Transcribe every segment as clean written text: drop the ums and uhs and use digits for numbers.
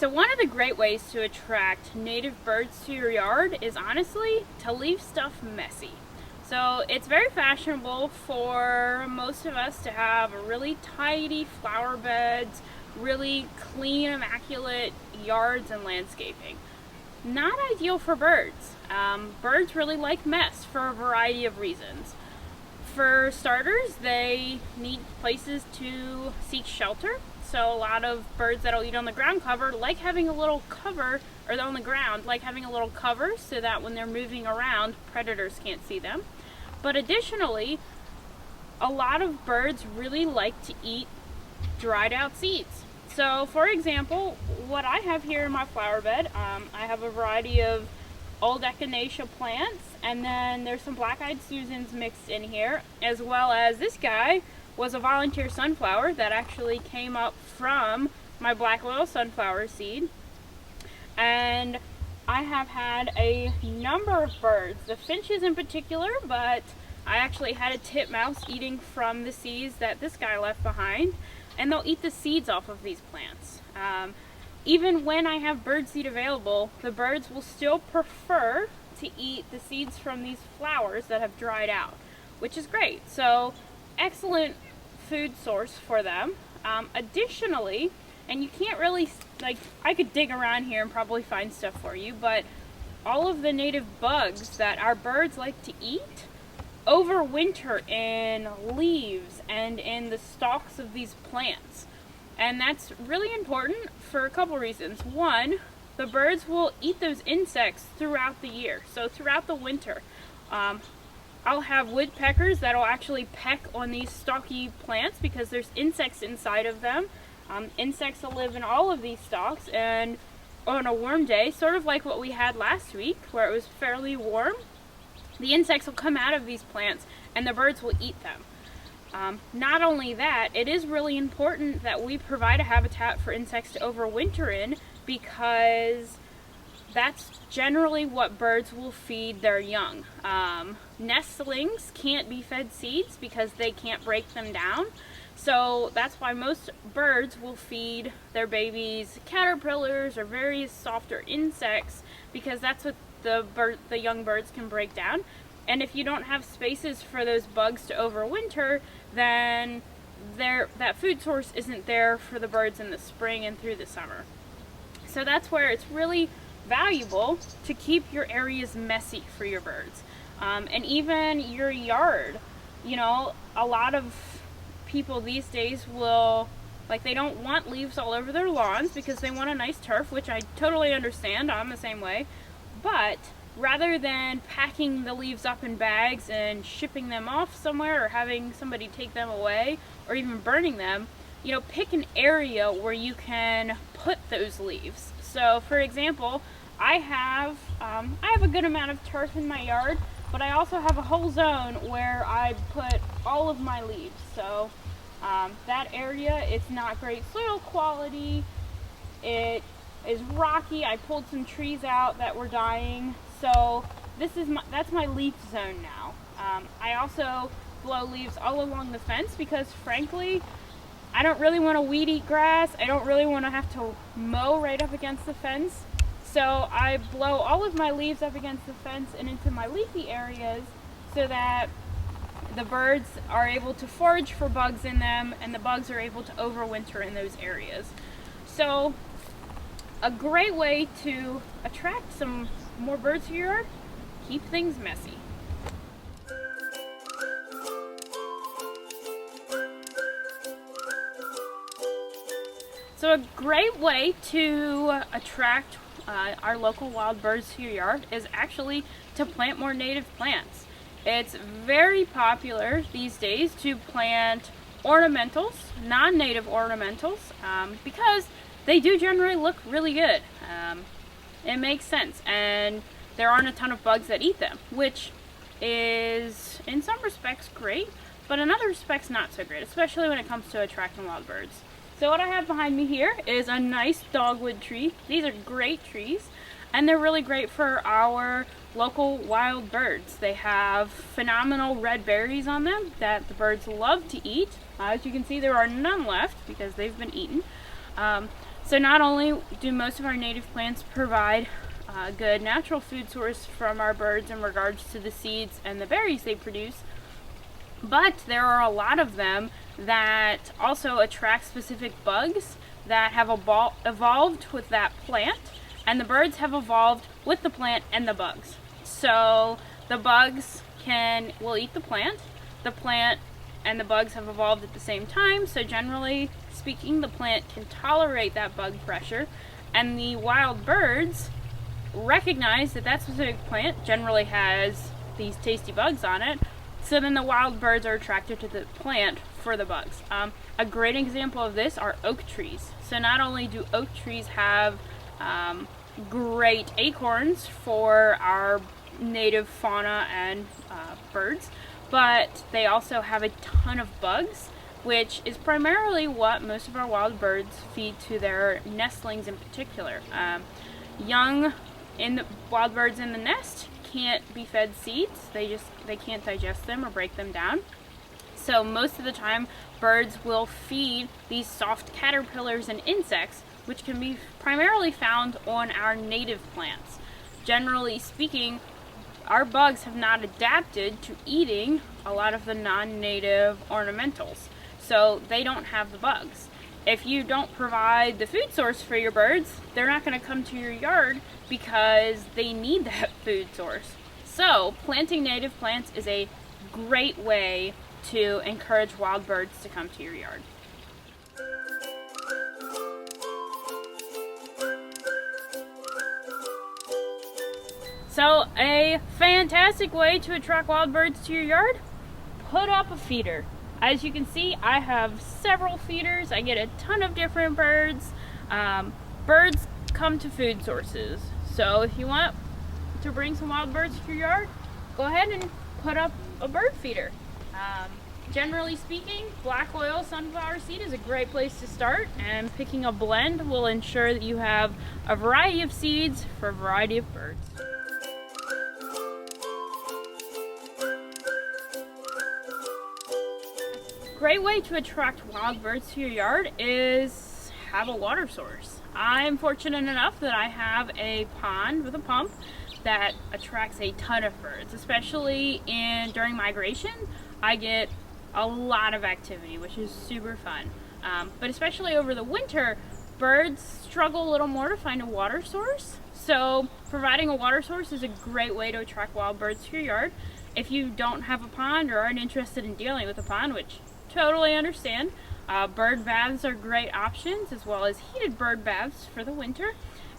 So one of the great ways to attract native birds to your yard is honestly to leave stuff messy. So it's very fashionable for most of us to have really tidy flower beds, really clean, immaculate yards and landscaping. Not ideal for birds. Birds really like mess for a variety of reasons. For starters, they need places to seek shelter. So a lot of birds that'll eat on the ground cover like having a little cover, or on the ground, like having a little cover so that when they're moving around, predators can't see them. But additionally, a lot of birds really like to eat dried out seeds. So for example, what I have here in my flower bed, I have a variety of old echinacea plants, and then there's some black-eyed Susans mixed in here, as well as this guy was a volunteer sunflower that actually came up from my black oil sunflower seed. And I have had a number of birds, the finches in particular, but I actually had a titmouse eating from the seeds that this guy left behind, and they'll eat the seeds off of these plants. Even when I have birdseed available, the birds will still prefer to eat the seeds from these flowers that have dried out, which is great. So excellent food source for them. Additionally, and you can't really, like, I could dig around here and probably find stuff for you, but all of the native bugs that our birds like to eat overwinter in leaves and in the stalks of these plants. And that's really important for a couple reasons. One, the birds will eat those insects throughout the year, so throughout the winter. I'll have woodpeckers that'll actually peck on these stalky plants because there's insects inside of them. Insects will live in all of these stalks, and on a warm day, sort of like what we had last week where it was fairly warm, the insects will come out of these plants and the birds will eat them. Not only that, it is really important that we provide a habitat for insects to overwinter in, because that's generally what birds will feed their young. Nestlings can't be fed seeds because they can't break them down. So that's why most birds will feed their babies caterpillars or various softer insects, because that's what the young birds can break down. And if you don't have spaces for those bugs to overwinter, then that food source isn't there for the birds in the spring and through the summer. So that's where it's really valuable to keep your areas messy for your birds. And even your yard, you know, a lot of people these days will, like, they don't want leaves all over their lawns because they want a nice turf, which I totally understand. I'm the same way. But rather than packing the leaves up in bags and shipping them off somewhere or having somebody take them away or even burning them, you know, pick an area where you can put those leaves. So for example, I have a good amount of turf in my yard, but I also have a whole zone where I put all of my leaves. So that area, it's not great soil quality. It is rocky. I pulled some trees out that were dying. So that's my leaf zone now. I also blow leaves all along the fence because frankly, I don't really want to weed eat grass. I don't really want to have to mow right up against the fence. So I blow all of my leaves up against the fence and into my leafy areas so that the birds are able to forage for bugs in them and the bugs are able to overwinter in those areas. So a great way to attract some more birds to your yard, keep things messy. So a great way to attract our local wild birds to your yard is actually to plant more native plants. It's very popular these days to plant ornamentals, non-native ornamentals, because they do generally look really good. It makes sense, and there aren't a ton of bugs that eat them, which is in some respects great, but in other respects not so great, especially when it comes to attracting wild birds. So what I have behind me here is a nice dogwood tree. These are great trees, and they're really great for our local wild birds. They have phenomenal red berries on them that the birds love to eat. As you can see, there are none left because they've been eaten. So not only do most of our native plants provide a good natural food source from our birds in regards to the seeds and the berries they produce, but there are a lot of them that also attract specific bugs that have evolved with that plant, and the birds have evolved with the plant and the bugs. So the bugs will eat the plant and the bugs have evolved at the same time, so generally speaking, the plant can tolerate that bug pressure, and the wild birds recognize that that specific plant generally has these tasty bugs on it, so then the wild birds are attracted to the plant for the bugs. A great example of this are oak trees. So not only do oak trees have great acorns for our native fauna and birds, but they also have a ton of bugs, which is primarily what most of our wild birds feed to their nestlings in particular. Young wild birds in the nest can't be fed seeds. They can't digest them or break them down. So most of the time birds will feed these soft caterpillars and insects, which can be primarily found on our native plants. Generally speaking, our bugs have not adapted to eating a lot of the non-native ornamentals, so they don't have the bugs. If you don't provide the food source for your birds, they're not going to come to your yard because they need that food source. So planting native plants is a great way to encourage wild birds to come to your yard. So a fantastic way to attract wild birds to your yard: put up a feeder. As you can see, I have several feeders. I get a ton of different birds. Birds come to food sources. So if you want to bring some wild birds to your yard, go ahead and put up a bird feeder. Generally speaking, black oil sunflower seed is a great place to start, and picking a blend will ensure that you have a variety of seeds for a variety of birds. Great way to attract wild birds to your yard is have a water source. I'm fortunate enough that I have a pond with a pump that attracts a ton of birds, especially during migration. I get a lot of activity, which is super fun. But especially over the winter, birds struggle a little more to find a water source. So providing a water source is a great way to attract wild birds to your yard. If you don't have a pond or aren't interested in dealing with a pond, which totally understand, bird baths are great options, as well as heated bird baths for the winter.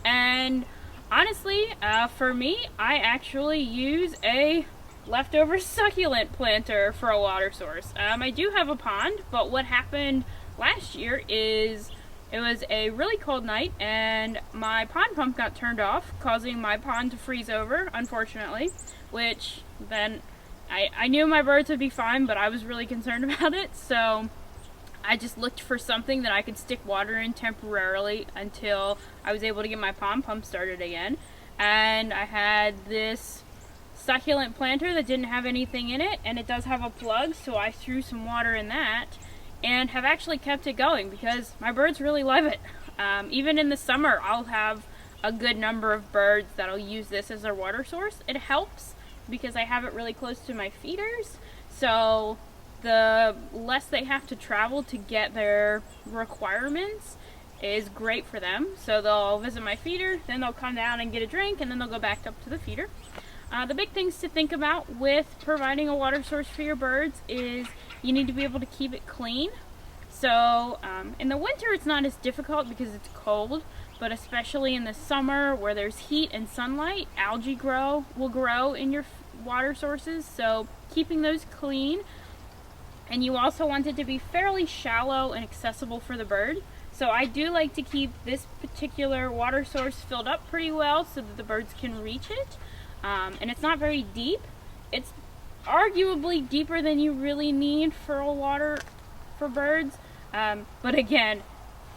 And honestly, for me, I actually use a leftover succulent planter for a water source. I do have a pond, but what happened last year is it was a really cold night and my pond pump got turned off, causing my pond to freeze over, unfortunately, which then I knew my birds would be fine, but I was really concerned about it, so I just looked for something that I could stick water in temporarily until I was able to get my pond pump started again. And I had this succulent planter that didn't have anything in it, and it does have a plug, so I threw some water in that and have actually kept it going because my birds really love it. Even in the summer, I'll have a good number of birds that'll use this as their water source. It helps because I have it really close to my feeders, so the less they have to travel to get their requirements is great for them. So they'll visit my feeder, then they'll come down and get a drink, and then they'll go back up to the feeder. The big things to think about with providing a water source for your birds is you need to be able to keep it clean. So in the winter it's not as difficult because it's cold, but especially in the summer where there's heat and sunlight, algae will grow in your water sources, so keeping those clean. And you also want it to be fairly shallow and accessible for the bird. So I do like to keep this particular water source filled up pretty well so that the birds can reach it. And it's not very deep. It's arguably deeper than you really need for a water for birds. But again,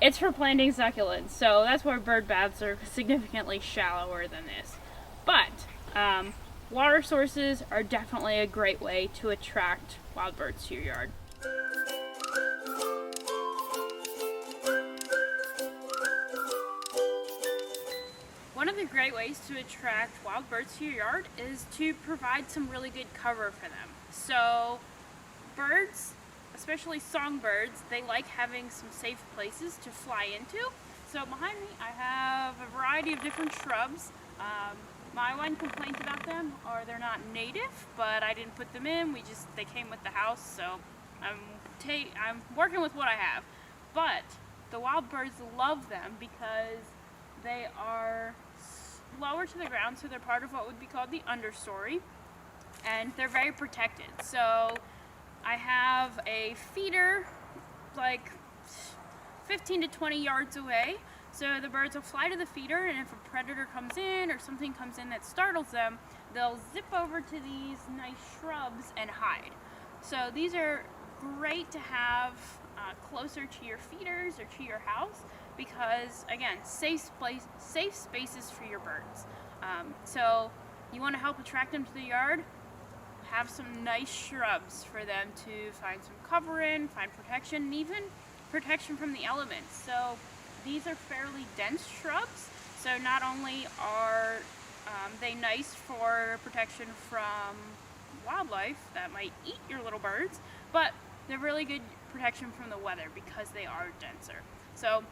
it's for planting succulents, so that's why bird baths are significantly shallower than this. But water sources are definitely a great way to attract wild birds to your yard. great ways to attract wild birds to your yard is to provide some really good cover for them. So birds, especially songbirds, they like having some safe places to fly into. So behind me I have a variety of different shrubs. My one complaint about them are they're not native, but I didn't put them in. They came with the house, so I'm working with what I have. But the wild birds love them because they are lower to the ground, so they're part of what would be called the understory, and they're very protected. So I have a feeder like 15 to 20 yards away, so the birds will fly to the feeder, and if a predator comes in or something comes in that startles them, they'll zip over to these nice shrubs and hide. So these are great to have closer to your feeders or to your house because, again, safe spaces for your birds. So you want to help attract them to the yard, have some nice shrubs for them to find some cover in, find protection, and even protection from the elements. So these are fairly dense shrubs, so not only are they nice for protection from wildlife that might eat your little birds, but they're really good protection from the weather because they are denser. So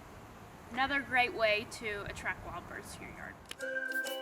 another great way to attract wild birds to your yard.